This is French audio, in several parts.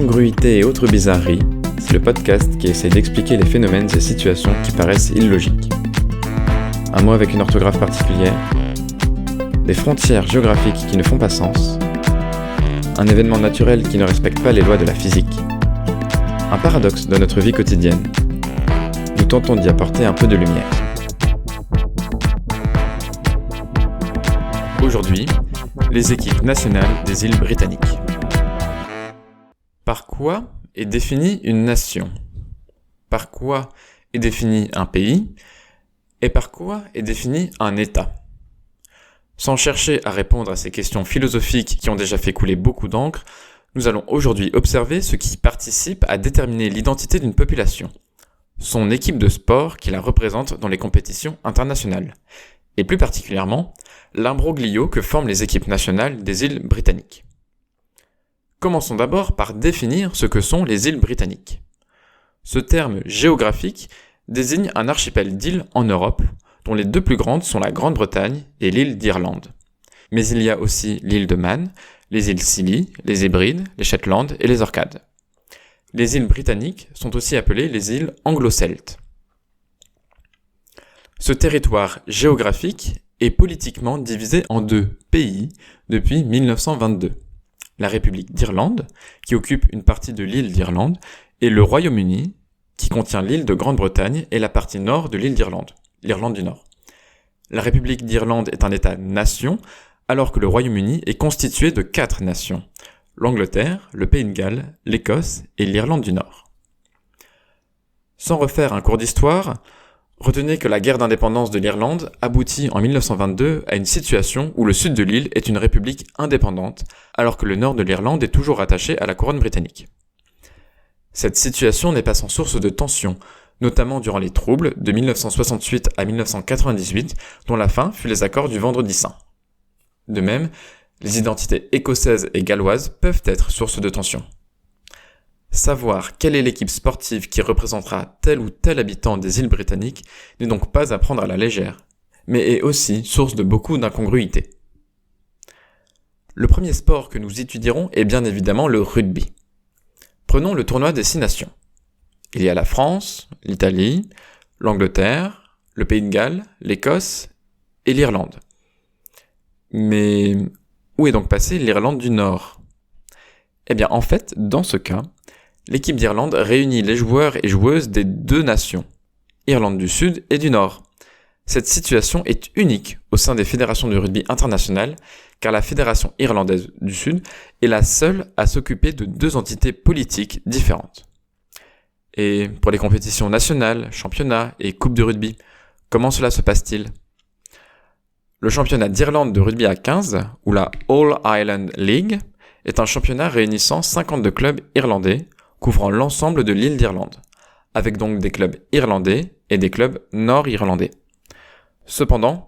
Incongruité et autres bizarreries, c'est le podcast qui essaie d'expliquer les phénomènes et situations qui paraissent illogiques. Un mot avec une orthographe particulière, des frontières géographiques qui ne font pas sens, un événement naturel qui ne respecte pas les lois de la physique, un paradoxe de notre vie quotidienne. Nous tentons d'y apporter un peu de lumière. Aujourd'hui, les équipes nationales des îles Britanniques. Par quoi est définie une nation ? Par quoi est défini un pays ? Et par quoi est défini un État ? Sans chercher à répondre à ces questions philosophiques qui ont déjà fait couler beaucoup d'encre, nous allons aujourd'hui observer ce qui participe à déterminer l'identité d'une population, son équipe de sport qui la représente dans les compétitions internationales, et plus particulièrement, l'imbroglio que forment les équipes nationales des îles Britanniques. Commençons d'abord par définir ce que sont les îles Britanniques. Ce terme géographique désigne un archipel d'îles en Europe, dont les deux plus grandes sont la Grande-Bretagne et l'île d'Irlande. Mais il y a aussi l'île de Man, les îles Scilly, les Hébrides, les Shetland et les Orcades. Les îles Britanniques sont aussi appelées les îles anglo-celtes. Ce territoire géographique est politiquement divisé en deux pays depuis 1922. La République d'Irlande, qui occupe une partie de l'île d'Irlande, et le Royaume-Uni, qui contient l'île de Grande-Bretagne et la partie nord de l'île d'Irlande, l'Irlande du Nord. La République d'Irlande est un État-nation, alors que le Royaume-Uni est constitué de 4 nations, l'Angleterre, le Pays de Galles, l'Écosse et l'Irlande du Nord. Sans refaire un cours d'histoire, retenez que la guerre d'indépendance de l'Irlande aboutit en 1922 à une situation où le sud de l'île est une république indépendante, alors que le nord de l'Irlande est toujours attaché à la couronne britannique. Cette situation n'est pas sans source de tensions, notamment durant les troubles de 1968 à 1998, dont la fin fut les accords du Vendredi Saint. De même, les identités écossaises et galloises peuvent être source de tensions. Savoir quelle est l'équipe sportive qui représentera tel ou tel habitant des îles Britanniques n'est donc pas à prendre à la légère, mais est aussi source de beaucoup d'incongruités. Le premier sport que nous étudierons est bien évidemment le rugby. Prenons le tournoi des 6 nations. Il y a la France, l'Italie, l'Angleterre, le Pays de Galles, l'Écosse et l'Irlande. Mais où est donc passée l'Irlande du Nord ? Eh bien en fait, dans ce cas, l'équipe d'Irlande réunit les joueurs et joueuses des 2 nations, Irlande du Sud et du Nord. Cette situation est unique au sein des fédérations de rugby internationales, car la fédération irlandaise du Sud est la seule à s'occuper de 2 entités politiques différentes. Et pour les compétitions nationales, championnats et coupes de rugby, comment cela se passe-t-il ? Le championnat d'Irlande de rugby à 15, ou la All Ireland League, est un championnat réunissant 52 clubs irlandais, couvrant l'ensemble de l'île d'Irlande, avec donc des clubs irlandais et des clubs nord-irlandais. Cependant,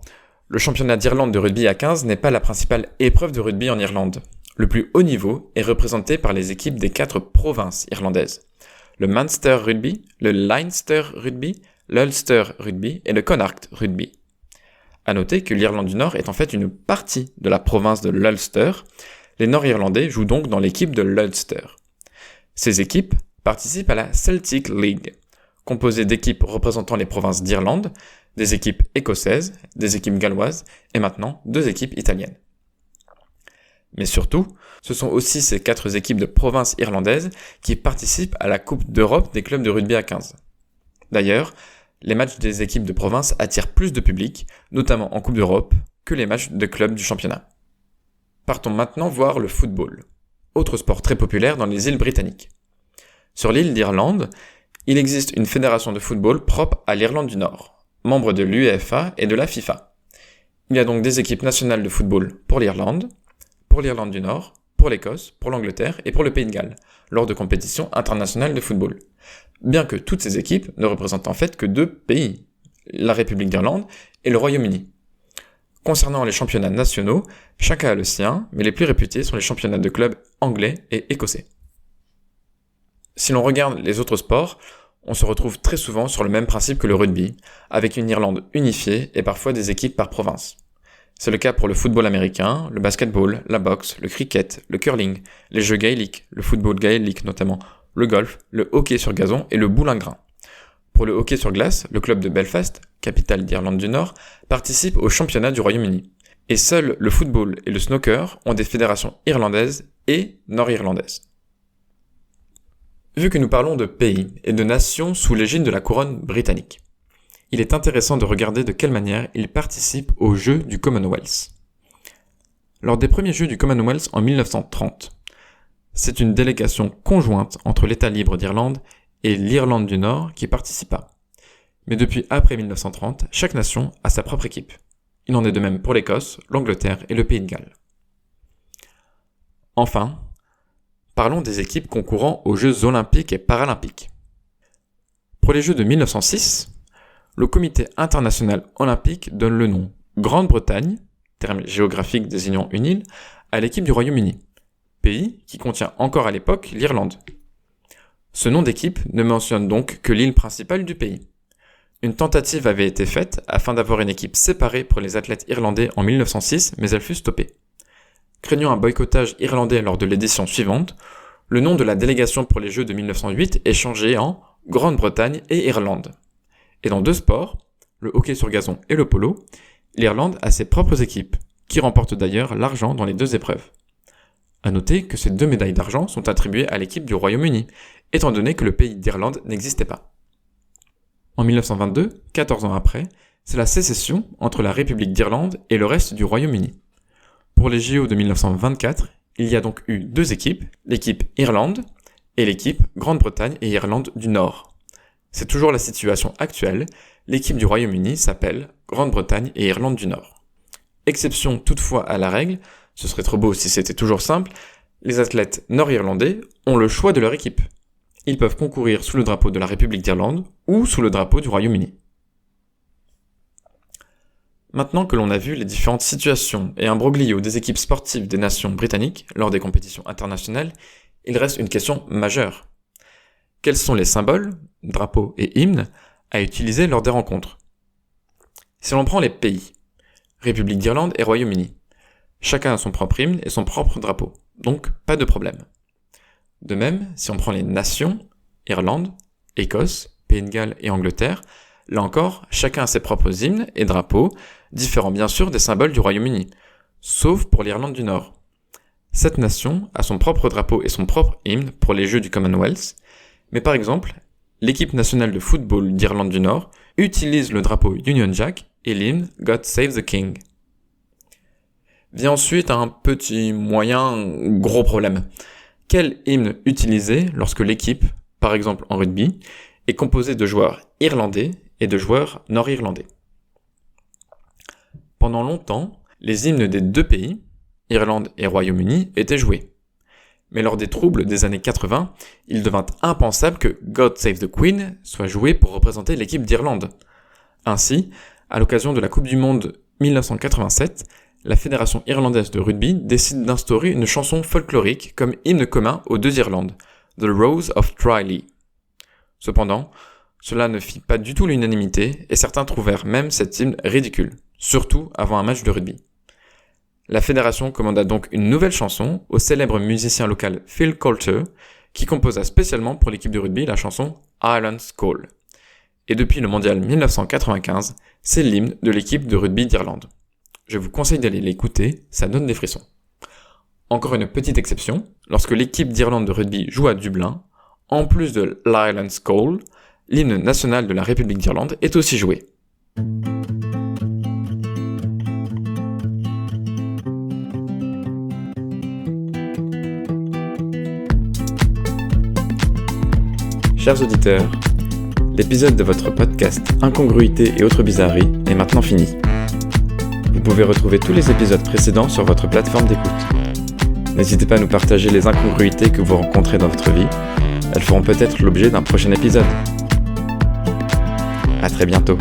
le championnat d'Irlande de rugby à 15 n'est pas la principale épreuve de rugby en Irlande. Le plus haut niveau est représenté par les équipes des 4 provinces irlandaises. Le Munster Rugby, le Leinster Rugby, l'Ulster Rugby et le Connacht Rugby. À noter que l'Irlande du Nord est en fait une partie de la province de l'Ulster. Les Nord-Irlandais jouent donc dans l'équipe de l'Ulster. Ces équipes participent à la Celtic League, composée d'équipes représentant les provinces d'Irlande, des équipes écossaises, des équipes galloises et maintenant 2 équipes italiennes. Mais surtout, ce sont aussi ces 4 équipes de provinces irlandaises qui participent à la Coupe d'Europe des clubs de rugby à 15. D'ailleurs, les matchs des équipes de province attirent plus de public, notamment en Coupe d'Europe, que les matchs de clubs du championnat. Partons maintenant voir le football, autre sport très populaire dans les îles Britanniques. Sur l'île d'Irlande, il existe une fédération de football propre à l'Irlande du Nord, membre de l'UEFA et de la FIFA. Il y a donc des équipes nationales de football pour l'Irlande du Nord, pour l'Écosse, pour l'Angleterre et pour le Pays de Galles, lors de compétitions internationales de football. Bien que toutes ces équipes ne représentent en fait que 2 pays, la République d'Irlande et le Royaume-Uni. Concernant les championnats nationaux, chacun a le sien, mais les plus réputés sont les championnats de clubs anglais et écossais. Si l'on regarde les autres sports, on se retrouve très souvent sur le même principe que le rugby, avec une Irlande unifiée et parfois des équipes par province. C'est le cas pour le football américain, le basketball, la boxe, le cricket, le curling, les jeux gaéliques, le football gaélique notamment, le golf, le hockey sur gazon et le boulingrin. Pour le hockey sur glace, le club de Belfast, capitale d'Irlande du Nord, participe au championnat du Royaume-Uni. Et seuls le football et le snooker ont des fédérations irlandaises et nord-irlandaises. Vu que nous parlons de pays et de nations sous l'égide de la couronne britannique, il est intéressant de regarder de quelle manière ils participent aux Jeux du Commonwealth. Lors des premiers Jeux du Commonwealth en 1930, c'est une délégation conjointe entre l'État libre d'Irlande et l'Irlande du Nord qui participa. Mais depuis après 1930, chaque nation a sa propre équipe. Il en est de même pour l'Écosse, l'Angleterre et le Pays de Galles. Enfin, parlons des équipes concourant aux Jeux olympiques et paralympiques. Pour les Jeux de 1906, le Comité international olympique donne le nom Grande-Bretagne, terme géographique désignant une île, à l'équipe du Royaume-Uni, pays qui contient encore à l'époque l'Irlande. Ce nom d'équipe ne mentionne donc que l'île principale du pays. Une tentative avait été faite afin d'avoir une équipe séparée pour les athlètes irlandais en 1906, mais elle fut stoppée. Craignant un boycottage irlandais lors de l'édition suivante, le nom de la délégation pour les Jeux de 1908 est changé en Grande-Bretagne et Irlande. Et dans deux sports, le hockey sur gazon et le polo, l'Irlande a ses propres équipes, qui remportent d'ailleurs l'argent dans les deux épreuves. À noter que ces 2 médailles d'argent sont attribuées à l'équipe du Royaume-Uni, étant donné que le pays d'Irlande n'existait pas. En 1922, 14 ans après, c'est la sécession entre la République d'Irlande et le reste du Royaume-Uni. Pour les JO de 1924, il y a donc eu 2 équipes, l'équipe Irlande et l'équipe Grande-Bretagne et Irlande du Nord. C'est toujours la situation actuelle, l'équipe du Royaume-Uni s'appelle Grande-Bretagne et Irlande du Nord. Exception toutefois à la règle, ce serait trop beau si c'était toujours simple, les athlètes nord-irlandais ont le choix de leur équipe. Ils peuvent concourir sous le drapeau de la République d'Irlande ou sous le drapeau du Royaume-Uni. Maintenant que l'on a vu les différentes situations et imbroglios des équipes sportives des nations britanniques lors des compétitions internationales, il reste une question majeure. Quels sont les symboles, drapeaux et hymnes à utiliser lors des rencontres? Si l'on prend les pays, République d'Irlande et Royaume-Uni, chacun a son propre hymne et son propre drapeau, donc pas de problème. De même, si on prend les nations, Irlande, Écosse, Pays de Galles et Angleterre, là encore, chacun a ses propres hymnes et drapeaux, différents bien sûr des symboles du Royaume-Uni, sauf pour l'Irlande du Nord. Cette nation a son propre drapeau et son propre hymne pour les Jeux du Commonwealth, mais par exemple, l'équipe nationale de football d'Irlande du Nord utilise le drapeau Union Jack et l'hymne God Save the King. Vient ensuite un petit, moyen, gros problème. Quel hymne utiliser lorsque l'équipe, par exemple en rugby, est composée de joueurs irlandais et de joueurs nord-irlandais? Pendant longtemps, les hymnes des 2 pays, Irlande et Royaume-Uni, étaient joués. Mais lors des troubles des années 80, il devint impensable que God Save the Queen soit joué pour représenter l'équipe d'Irlande. Ainsi, à l'occasion de la Coupe du Monde 1987, la Fédération irlandaise de rugby décide d'instaurer une chanson folklorique comme hymne commun aux 2 Irlandes, The Rose of Tralee. Cependant, cela ne fit pas du tout l'unanimité et certains trouvèrent même cet hymne ridicule, surtout avant un match de rugby. La fédération commanda donc une nouvelle chanson au célèbre musicien local Phil Coulter, qui composa spécialement pour l'équipe de rugby la chanson Ireland's Call. Et depuis le mondial 1995, c'est l'hymne de l'équipe de rugby d'Irlande. Je vous conseille d'aller l'écouter, ça donne des frissons. Encore une petite exception, lorsque l'équipe d'Irlande de rugby joue à Dublin, en plus de l'Ireland's Call, l'hymne national de la République d'Irlande est aussi joué. Chers auditeurs, l'épisode de votre podcast Incongruité et autres bizarreries est maintenant fini. Vous pouvez retrouver tous les épisodes précédents sur votre plateforme d'écoute. N'hésitez pas à nous partager les incongruités que vous rencontrez dans votre vie. Elles feront peut-être l'objet d'un prochain épisode. À très bientôt.